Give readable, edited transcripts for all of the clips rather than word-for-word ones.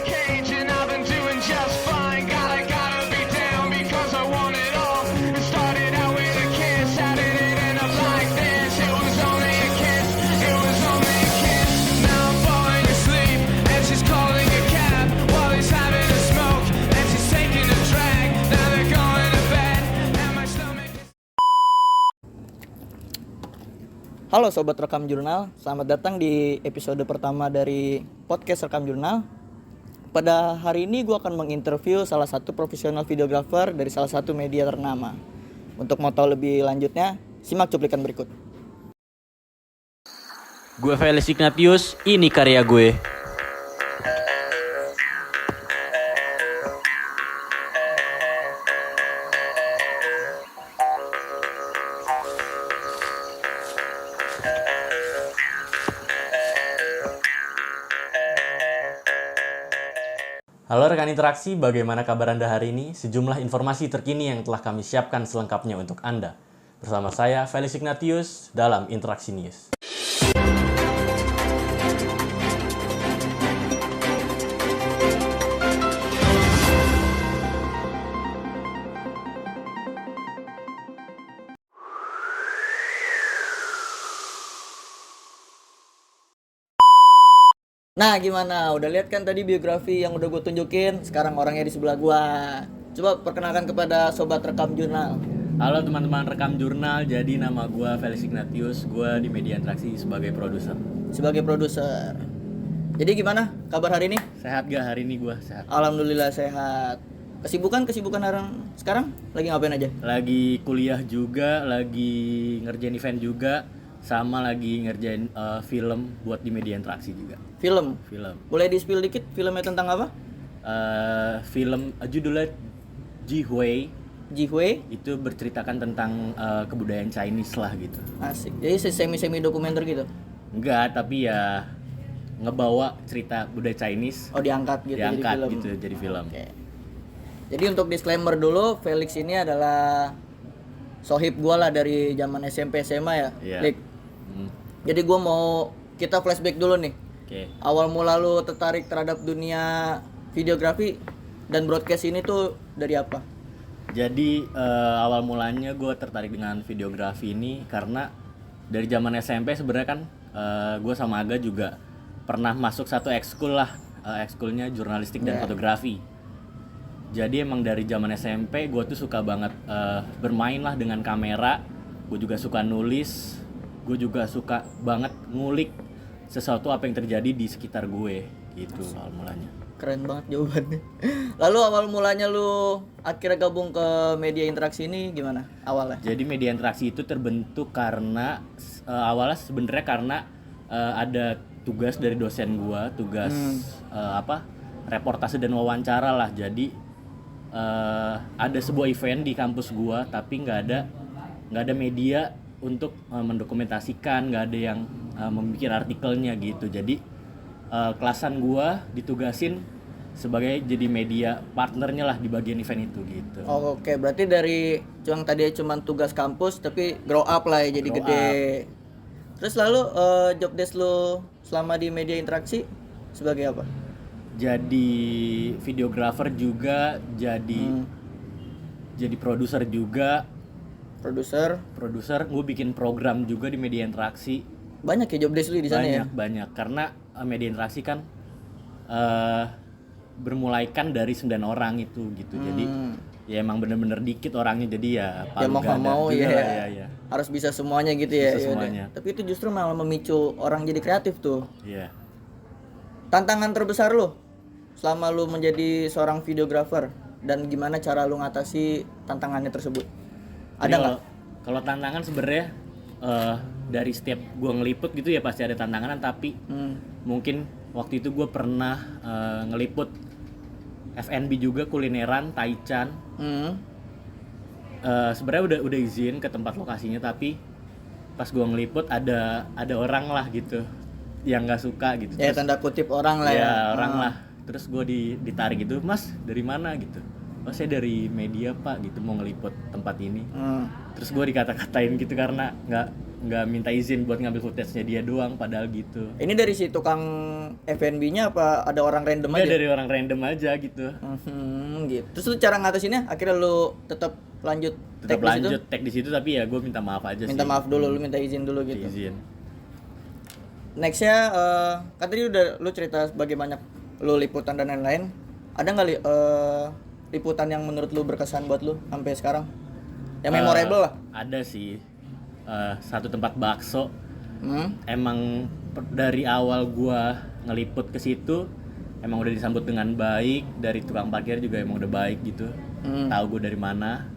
cage and I've been doing just fine. Gotta be down because I want it all. It started out with a kiss, how did it end up like this? It was only a kiss, it was only a kiss. Now I'm falling asleep and she's calling a cab while he's having a smoke and she's taking a drag. Now they're going to bed and my stomach is... Halo Sobat Rekam Jurnal, selamat datang di episode pertama dari podcast Rekam Jurnal. Pada hari ini gue akan menginterview salah satu profesional videographer dari salah satu media ternama. Untuk mau tahu lebih lanjutnya, simak cuplikan berikut. Gue Felix Ignatius, ini karya gue. Halo rekan interaksi, bagaimana kabar Anda hari ini? Sejumlah informasi terkini yang telah kami siapkan selengkapnya untuk Anda. Bersama saya, Felix Ignatius, dalam Interaksi News. Nah gimana, udah lihat kan tadi biografi yang udah gue tunjukin? Sekarang orangnya di sebelah gue. Coba perkenalkan kepada Sobat Rekam Jurnal. Halo teman-teman Rekam Jurnal, jadi nama gue Felix Ignatius, gue di Media Interaksi sebagai produser. Sebagai produser. Jadi gimana kabar hari ini? Sehat gak hari ini gue? Sehat. Alhamdulillah sehat. Kesibukan orang sekarang lagi ngapain aja? Lagi kuliah juga, lagi ngerjain event juga, sama lagi ngerjain film buat di Media Interaksi juga. Film. Boleh di-spill dikit filmnya tentang apa? Film judulnya Jihui. Jihui. Itu berceritakan tentang kebudayaan Chinese lah gitu. Asik. Jadi semi dokumenter gitu. Enggak, tapi ya ngebawa cerita budaya Chinese. Oh, diangkat gitu Diangkat jadi film. gitu jadi film. Oke. Jadi untuk disclaimer dulu, Felix ini adalah sohib gue lah dari zaman SMP SMA ya. Iya. Lik. Jadi gue mau kita flashback dulu nih. Oke. Awal mula lu tertarik terhadap dunia videografi dan broadcast ini tuh dari apa? Jadi awal mulanya gue tertarik dengan videografi ini karena dari zaman SMP sebenarnya kan gue sama Aga juga pernah masuk satu ekskul lah, ekskulnya jurnalistik dan fotografi. Jadi emang dari zaman SMP gue tuh suka banget bermain lah dengan kamera. Gue juga suka nulis, gue juga suka banget ngulik sesuatu apa yang terjadi di sekitar gue gitu awal mulanya. Keren banget jawabannya. Lalu awal mulanya lu akhirnya gabung ke Media Interaksi ini gimana awalnya? Jadi Media Interaksi itu terbentuk karena awalnya sebenarnya karena ada tugas dari dosen gua, tugas reportase dan wawancara lah. Jadi ada sebuah event di kampus gua tapi nggak ada media untuk mendokumentasikan, nggak ada yang membuat artikelnya gitu. Jadi kelasan gua ditugasin sebagai jadi media partnernya lah di bagian event itu gitu. Oh, oke, berarti dari cuma tugas kampus tapi grow up lah ya, jadi Grow gede. Terus lalu job desk lu selama di Media Interaksi sebagai apa? Jadi videographer juga, jadi produser juga. Produser. Gue bikin program juga di Media Interaksi. Banyak ya job desk lu di sana ya? Banyak karena Media Interaksi kan bermulaikan dari 9 orang itu gitu. Jadi ya emang bener-bener dikit orangnya, jadi ya mau gada mau juga ya. lah, ya. Harus bisa semuanya gitu ya. Bisa Yaudah. semuanya. Tapi itu justru malah memicu orang jadi kreatif tuh. Iya. Tantangan terbesar lu selama lu menjadi seorang videographer dan gimana cara lu ngatasi tantangannya tersebut? Ada nggak? Kalau tantangan sebenarnya dari setiap gue ngeliput gitu ya pasti ada tantangan, tapi mungkin waktu itu gue pernah ngeliput F&B juga, kulineran, Taichan. Sebenarnya udah izin ke tempat lokasinya, tapi pas gue ngeliput ada orang lah gitu yang nggak suka gitu. Ya, tanda kutip orang lah ya. Orang lah. Terus gue ditarik gitu, "Mas, dari mana?" gitu. oh saya dari media pak gitu mau ngeliput tempat ini. Hmm. Terus gue dikata-katain gitu karena nggak minta izin buat ngambil footage-nya dia doang padahal gitu. Ini dari si tukang F&B-nya apa ada orang random Dia aja? dari orang random aja gitu. Gitu. Terus lu cara ngatasinnya akhirnya lu tetap lanjut Tetap tag di situ? lanjut tag di situ tapi ya gue minta maaf aja sih. Minta maaf dulu, lu minta izin dulu gitu. Izin. Nextnya kan tadi udah lu cerita sebagai banyak lu liputan dan lain-lain. Ada nggak liputan yang menurut lu berkesan buat lu sampai sekarang? Yang memorable lah. Ada sih. Satu tempat bakso. Hmm? Emang dari awal gua ngeliput ke situ emang udah disambut dengan baik, dari tukang parkir juga emang udah baik gitu. Tahu gua dari mana.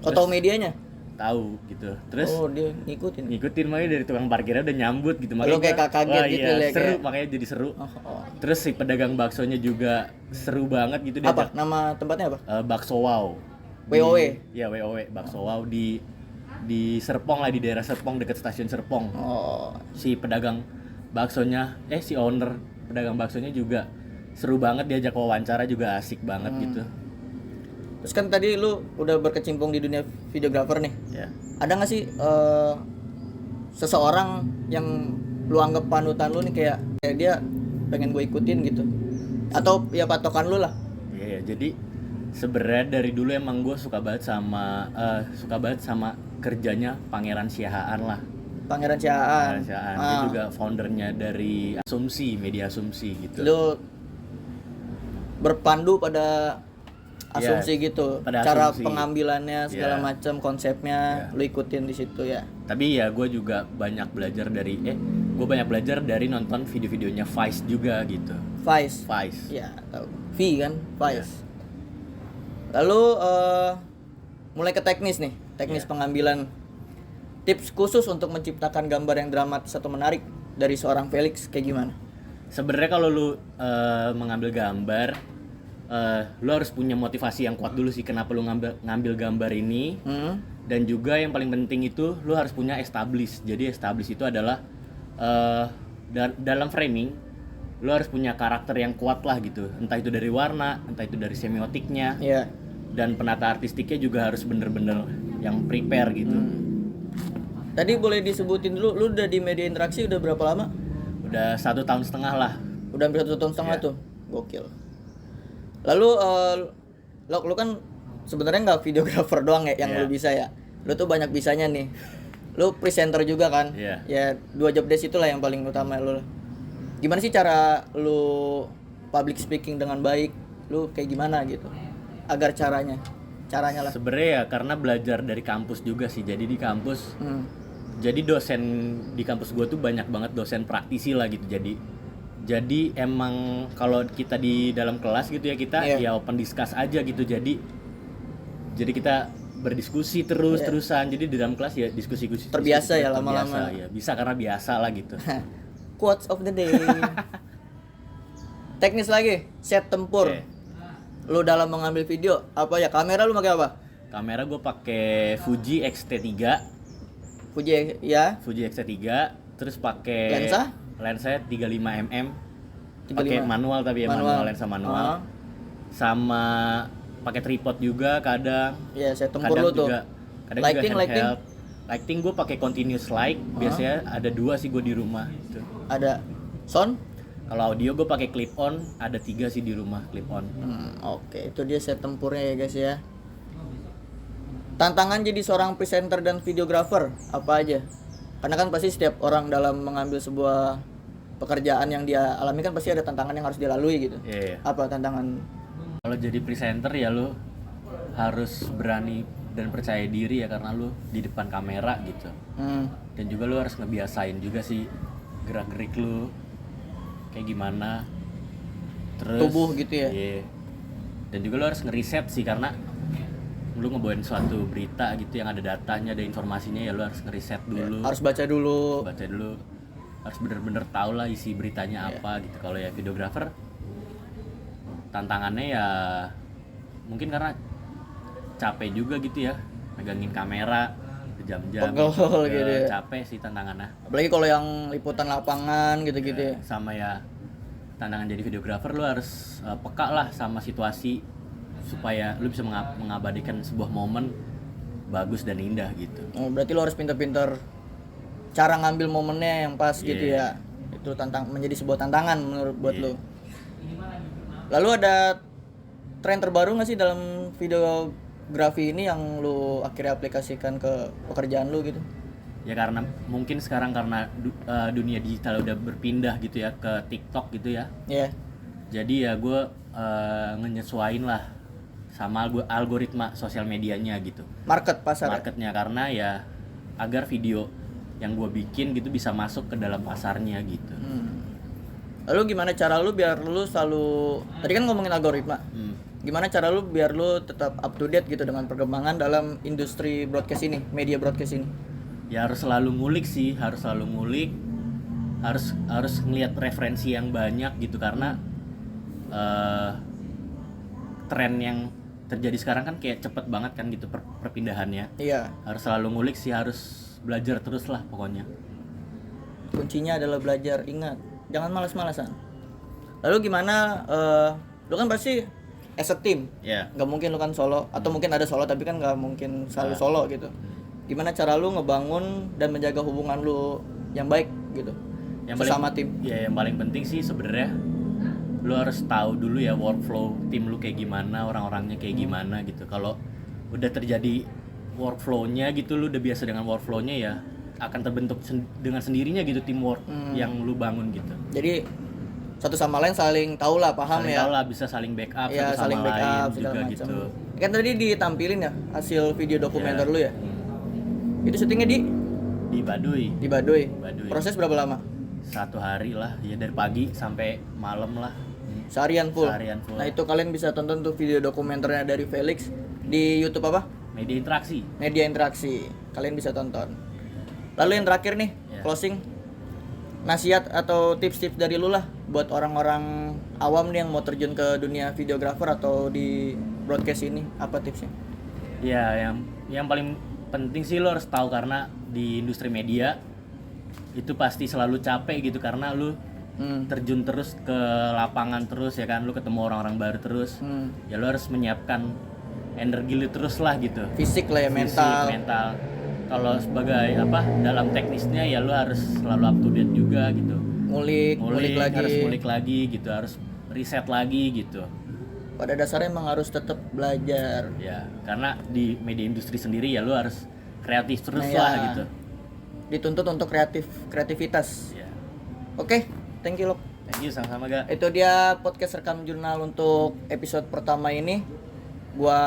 Oh, tahu medianya? Tahu gitu. Terus Oh, dia ngikutin. ngikutin makanya dari tukang parkirnya udah nyambut gitu. Lu kayak gua, kaget wah, gitu iya, ya, seru kayak- makanya jadi seru. Oh. Terus si pedagang baksonya juga seru banget gitu Apa? diajak. Nama tempatnya apa? Bakso Wow. WOW? Iya, WOW, Bakso Wow di Serpong lah, di daerah Serpong dekat stasiun Serpong. Oh. Si pedagang baksonya, si owner pedagang baksonya juga seru banget, diajak wawancara juga asik banget gitu. Terus kan tadi lu udah berkecimpung di dunia videographer nih. Ya. Ada nggak sih seseorang yang lu anggap panutan lu nih kayak dia pengen gue ikutin gitu? Atau ya patokan lu lah? Iya, jadi sebenarnya dari dulu emang gue suka banget sama kerjanya Pangeran Siahaan lah. Pangeran Siahaan. Pangeran Siahaan. Dia juga foundernya dari Asumsi, Media Asumsi gitu. Lu berpandu pada asumsi gitu, pada cara asumsi. pengambilannya segala Iya. macam konsepnya, Iya. lu ikutin di situ ya. Tapi ya gue juga banyak belajar dari nonton video-videonya Vice juga gitu. Vice. Vice. Ya, tahu. V kan, Vice. Lalu mulai ke teknis nih, teknis pengambilan. Tips khusus untuk menciptakan gambar yang dramatis atau menarik dari seorang Felix kayak gimana? Sebenarnya kalau lu mengambil gambar, lu harus punya motivasi yang kuat dulu sih kenapa lu ngambil gambar ini. Dan juga yang paling penting itu lu harus punya establish. Jadi establish itu adalah dalam framing lu harus punya karakter yang kuat lah gitu. Entah itu dari warna, entah itu dari semiotiknya. Iya. Dan penata artistiknya juga harus bener-bener yang prepare gitu. Tadi boleh disebutin dulu, lu udah di media interaksi udah berapa lama? Udah 1,5 tahun lah. Udah hampir 1 tahun setengah Iya. tuh, gokil. Lalu lu kan sebenarnya nggak videographer doang ya yang Iya. lu bisa ya. Lu tuh banyak bisanya nih. Lu presenter juga kan? Iya. Ya 2 job desk itulah yang paling utama lu. Gimana sih cara lu public speaking dengan baik? Lu kayak gimana gitu? Agar caranya lah. Sebenarnya ya karena belajar dari kampus juga sih. Jadi di kampus, jadi dosen di kampus gue tuh banyak banget dosen praktisi lah gitu. Jadi emang kalau kita di dalam kelas gitu ya kita Iya. ya open discuss aja gitu. Jadi kita berdiskusi terus-terusan. Jadi di dalam kelas ya diskusi. Terbiasa ya terbiasa, lama-lama. Ya bisa karena biasa lah gitu. Quotes of the day. Teknis lagi, set tempur. Oke. Lu dalam mengambil video apa ya? Kamera lu pakai apa? Kamera gue pakai Fuji X-T3. Fuji ya. Fuji X-T3, terus pakai lensa 35 mm. Pakai 35. manual tapi ya manual lensa manual. Sama pakai tripod juga kadang. Ya, set tempur Kadang lu tuh. juga kadang Lighting, juga handheld. Lighting gue pakai continuous light. Biasanya ada 2 sih gue di rumah gitu. Ada sound? Kalau audio gue pakai clip on, ada 3 sih di rumah clip on. Oke, itu dia set tempurnya ya guys ya. Tantangan jadi seorang presenter dan videographer apa aja? Karena kan pasti setiap orang dalam mengambil sebuah pekerjaan yang dia alami kan pasti ada tantangan yang harus dilalui gitu. Iya. Apa tantangan? Kalau jadi presenter ya lu harus berani dan percaya diri ya karena lu di depan kamera gitu. Dan juga lu harus ngebiasain juga sih gerak-gerik lu kayak gimana. Terus Tubuh gitu ya. Iya. Dan juga lu harus ngeriset sih karena lu ngebawain suatu berita gitu yang ada datanya, ada informasinya ya lu harus ngeriset dulu. Harus baca dulu. Baca dulu. Harus bener-bener tahu lah isi beritanya apa gitu. Kalau ya videographer tantangannya ya mungkin karena capek juga gitu ya megangin kamera berjam-jam Pegel gitu ya. capek sih tantangannya. Apalagi kalau yang liputan lapangan gitu-gitu ya. Sama ya tantangan jadi videographer lu harus peka lah sama situasi supaya lu bisa mengabadikan sebuah momen bagus dan indah gitu. Oh, berarti lo harus pintar-pintar cara ngambil momennya yang pas gitu ya. Itu menjadi sebuah tantangan menurut buat lo. Lalu ada tren terbaru nggak sih dalam videografi ini yang lo akhirnya aplikasikan ke pekerjaan lo gitu? Ya karena mungkin sekarang karena dunia digital udah berpindah gitu ya ke TikTok gitu ya. Iya. Jadi ya gue nyesuain lah sama algoritma sosial medianya gitu. Pasar. Marketnya karena ya agar video yang gue bikin gitu bisa masuk ke dalam pasarnya gitu. Lalu gimana cara lu biar lu selalu, tadi kan ngomongin algoritma, gimana cara lu biar lu tetap up to date gitu dengan perkembangan dalam industri broadcast ini, media broadcast ini? Ya harus selalu ngulik sih, harus ngelihat referensi yang banyak gitu karena tren yang terjadi sekarang kan kayak cepet banget kan gitu perpindahannya. Iya. Harus selalu ngulik sih, harus belajar terus lah pokoknya. Kuncinya adalah belajar, ingat, jangan malas-malasan. Lalu gimana, lu kan pasti as a team, nggak mungkin lu kan solo, atau mungkin ada solo tapi kan nggak mungkin selalu solo gitu. Gimana cara lu ngebangun dan menjaga hubungan lu yang baik gitu sesama tim? Ya yang paling penting sih sebenarnya lu harus tahu dulu ya workflow tim lu kayak gimana, orang-orangnya kayak gimana gitu. Kalau udah terjadi workflow-nya gitu, lu udah biasa dengan workflow-nya ya akan terbentuk dengan sendirinya gitu teamwork yang lu bangun gitu. Jadi satu sama lain saling tahu lah, paham saling ya. Tahu lah, bisa saling backup ya, satu saling sama backup, lain segala juga macam. gitu. Kan tadi ditampilin ya hasil video dokumenter lu ya. Itu syutingnya Di Baduy. Di Baduy. Proses berapa lama? 1 hari lah, ya dari pagi sampai malam lah. Seharian full. Nah itu kalian bisa tonton tuh video dokumenternya dari Felix di YouTube apa? Media Interaksi. Kalian bisa tonton. Lalu yang terakhir nih, closing, nasihat atau tips-tips dari lu lah buat orang-orang awam nih yang mau terjun ke dunia videographer atau di broadcast ini, apa tipsnya? Ya, yang paling penting sih lo harus tahu karena di industri media itu pasti selalu capek gitu karena lu terjun terus ke lapangan terus ya kan, lu ketemu orang-orang baru terus. Ya lu harus menyiapkan energi lu terus lah gitu. Fisik lah ya, mental. Kalau sebagai dalam teknisnya ya lu harus selalu up to date juga gitu. Ngulik lagi. Harus ngulik lagi gitu, harus riset lagi gitu. Pada dasarnya emang harus tetap belajar. Ya, karena di media industri sendiri ya lu harus kreatif terus lah gitu. Dituntut untuk kreativitas. Ya. Oke, thank you, Lok. Thank you, sama-sama, Ga. Itu dia podcast Rekam Jurnal untuk episode pertama ini. Gua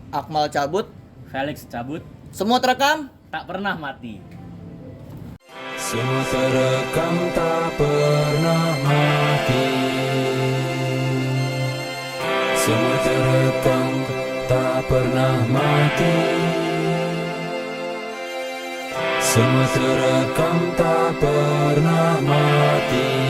Akmal cabut, Felix cabut. Semua terekam, Tak pernah mati. Semua terekam tak pernah mati. Semua terekam tak pernah mati. Semua terekam tak pernah mati.